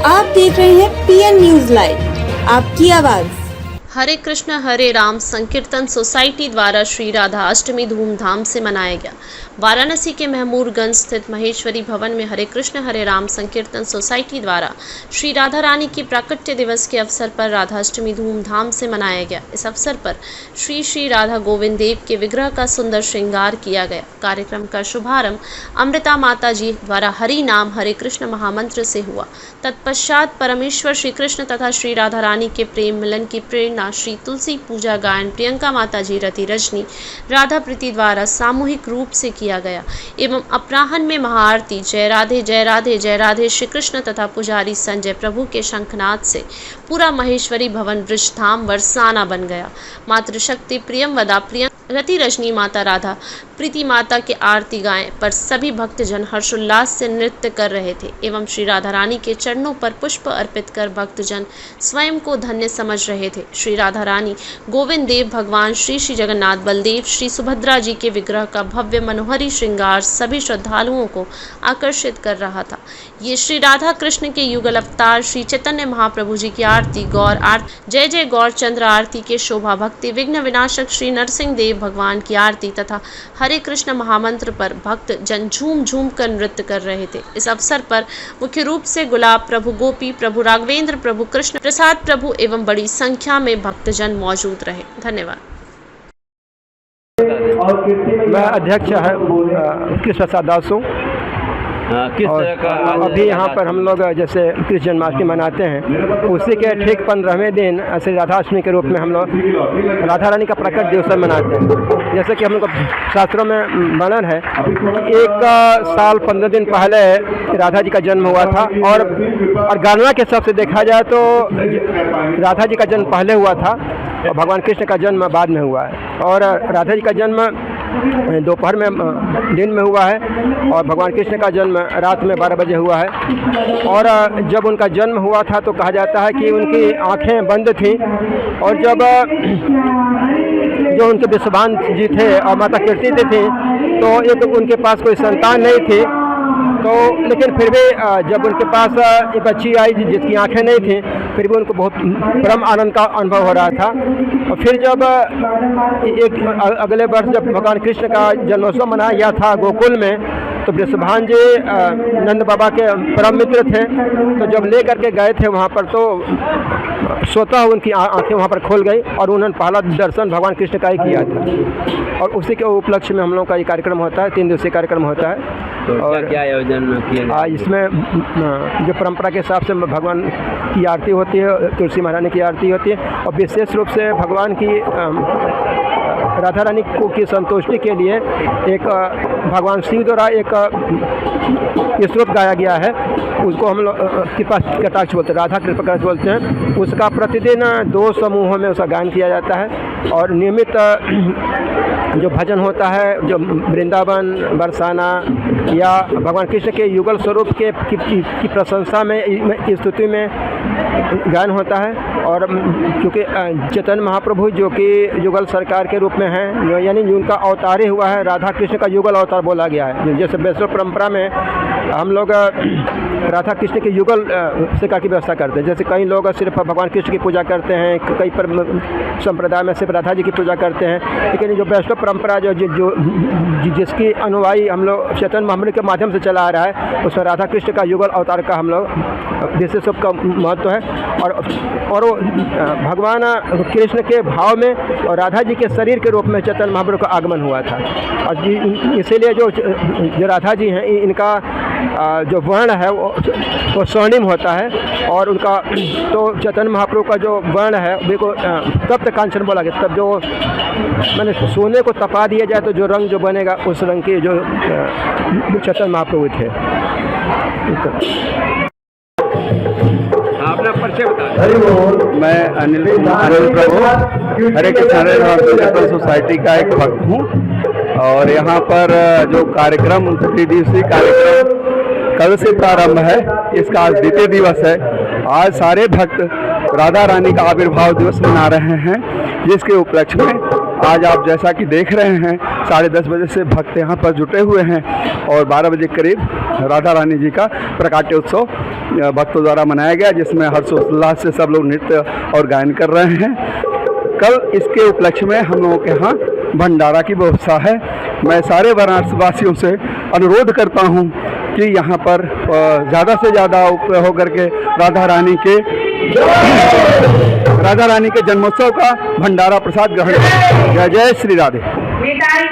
आप देख रहे हैं पीएन न्यूज लाइव, आपकी आवाज। हरे कृष्ण हरे राम संकीर्तन सोसाइटी द्वारा श्री राधा अष्टमी धूमधाम से मनाया गया। वाराणसी के महमूदगंज स्थित महेश्वरी भवन में हरे कृष्ण हरे राम संकीर्तन सोसाइटी द्वारा श्री राधा रानी की प्राकट्य दिवस के अवसर पर राधा अष्टमी धूमधाम से मनाया गया। इस अवसर पर श्री श्री राधा गोविंद देव के विग्रह का सुंदर श्रृंगार किया गया। कार्यक्रम का शुभारंभ अमृता माता जी द्वारा हरि नाम हरे कृष्ण महामंत्र से हुआ। तत्पश्चात परमेश्वर श्री कृष्ण तथा श्री राधा रानी के प्रेम मिलन की प्रेरणा श्री तुलसी पूजा गायन प्रियंका माता जी रति रजनी राधा प्रीति द्वारा सामूहिक रूप से किया गया एवं अपराह्न में महाआरती जय राधे जय राधे जय राधे श्री कृष्ण तथा पुजारी संजय प्रभु के शंखनाद से पूरा महेश्वरी भवन वृषधाम बरसाना बन गया। मातृशक्ति प्रियंवदा प्रियं रति रजनी माता राधा प्रीति माता के आरती गाएं पर सभी भक्तजन हर्षोल्लास से नृत्य कर रहे थे एवं श्री राधा रानी के चरणों पर पुष्प अर्पित कर भक्तजन स्वयं को धन्य समझ रहे थे। श्री राधा रानी गोविंद देव भगवान श्री श्री जगन्नाथ बलदेव श्री सुभद्रा जी के विग्रह का भव्य मनोहरी श्रृंगार सभी श्रद्धालुओं को आकर्षित कर रहा था। ये श्री राधा कृष्ण के युगल अवतार श्री चैतन्य महाप्रभु जी की आरती गौर आरती जय जय गौर चंद्र आरती के शोभा भक्ति विघ्न विनाशक श्री नरसिंह देव भगवान की आरती तथा हरे कृष्ण महामंत्र पर भक्त जन झूम झूम कर नृत्य कर रहे थे। इस अवसर पर मुख्य रूप से गुलाब प्रभु गोपी प्रभु राघवेंद्र प्रभु कृष्ण प्रसाद प्रभु एवं बड़ी संख्या में भक्तजन मौजूद रहे। धन्यवाद। मैं अध्यक्ष है कृष्ण प्रसाद दास हूँ। किस तरह का अभी यहाँ पर हम लोग जैसे कृष्ण जन्माष्टमी मनाते हैं, उसी के ठीक 15वें दिन श्री राधाष्टमी के रूप में हम लोग राधा रानी का प्रकट दिवस मनाते हैं। जैसे कि हम लोग शास्त्रों में वर्णन है कि 1 साल 15 दिन पहले राधा जी का जन्म हुआ था और गणना के हिसाब से देखा जाए तो राधा जी का जन्म पहले हुआ था और भगवान कृष्ण का जन्म बाद में हुआ है। और राधा जी का जन्म दोपहर में दिन में हुआ है और भगवान कृष्ण का जन्म रात में 12 बजे हुआ है। और जब उनका जन्म हुआ था तो कहा जाता है कि उनकी आंखें बंद थीं और जब जो उनके विश्वान जी थे और माता कीर्ति थी तो एक उनके पास कोई संतान नहीं थी, तो लेकिन फिर भी जब उनके पास एक बच्ची आई जिसकी आंखें नहीं थीं, फिर भी उनको बहुत परम आनंद का अनुभव हो रहा था। और फिर जब एक अगले वर्ष जब भगवान कृष्ण का जन्मोत्सव मनाया गया था गोकुल में, तो वृषभान जी नंद बाबा के परम मित्र थे, तो जब ले करके गए थे वहाँ पर तो स्वतः उनकी आंखें वहाँ पर खोल गई और उन्होंने पहला दर्शन भगवान कृष्ण का ही किया था। और उसी के उपलक्ष्य में हम लोग का ये कार्यक्रम होता है, 3 दिवसीय कार्यक्रम होता है। तो और क्या आयोजन किया? इसमें जो परंपरा के हिसाब से भगवान की आरती होती है, तुलसी महारानी की आरती होती है और विशेष रूप से भगवान की राधा रानी की संतुष्टि के लिए एक भगवान शिव द्वारा एक स्तोत्र गाया गया है, उसको हम लोग कृपा कटाक्ष बोलते हैं, राधा कृपा कटाक्ष बोलते हैं। उसका प्रतिदिन 2 समूहों में उसका गायन किया जाता है और नियमित जो भजन होता है, जो वृंदावन बरसाना या भगवान कृष्ण के युगल स्वरूप के की प्रशंसा में स्तुति में गायन होता है। और क्योंकि चैतन्य महाप्रभु जो कि युगल सरकार के रूप में हैं, यानी उनका अवतार ही हुआ है, राधा कृष्ण का युगल अवतार बोला गया है। जैसे वैष्णव परंपरा में हम लोग राधा कृष्ण के युगल शिक्षा की व्यवस्था करते हैं। जैसे कई लोग सिर्फ भगवान कृष्ण की पूजा करते हैं, कई संप्रदाय में सिर्फ राधा जी की पूजा करते हैं, लेकिन जो वैष्णव परंपरा जो जिसकी अनुयायी हम लोग चैतन्य महाप्रभु के माध्यम से चला आ रहा है, उसमें राधा कृष्ण का युगल अवतार का हम लोग विशेष का महत्व है। और भगवान कृष्ण के भाव में और राधा जी के शरीर के रूप में चैतन्य महाप्रभु का आगमन हुआ था। और इसीलिए जो राधा जी हैं, इनका जो वर्ण है वो स्वर्णिम होता है और उनका तो चैतन्य महाप्रभु का जो वर्ण है वो तप्त कांचन बोला गया। तब जो मैंने सोने को तपा दिया जाए तो जो रंग जो बनेगा उस रंग के जो चैतन्य महाप्रभु थे। अपना परिचय बता। मैं अनिल प्रभु हरे कृष्ण हरे राम सोसाइटी का एक भक्त हूँ और यहाँ पर जो कार्यक्रम 3 दिवसीय कार्यक्रम कल से प्रारंभ है, इसका आज 2वां दिवस है। आज सारे भक्त राधा रानी का आविर्भाव दिवस मना रहे हैं, जिसके उपलक्ष्य में आज आप जैसा कि देख रहे हैं 10:30 बजे से भक्त यहाँ पर जुटे हुए हैं और 12 बजे करीब राधा रानी जी का प्रकाट्य उत्सव भक्तों द्वारा मनाया गया, जिसमें हर्षोल्लास से सब लोग नृत्य और गायन कर रहे हैं। कल इसके उपलक्ष्य में हम लोगों के यहाँ भंडारा की व्यवस्था है। मैं सारे वाराणसी वासियों से अनुरोध करता हूँ कि यहाँ पर ज़्यादा से ज़्यादा उपयोग होकर के राधा रानी के जन्मोत्सव का भंडारा प्रसाद ग्रहण करें। जय जय श्री राधे।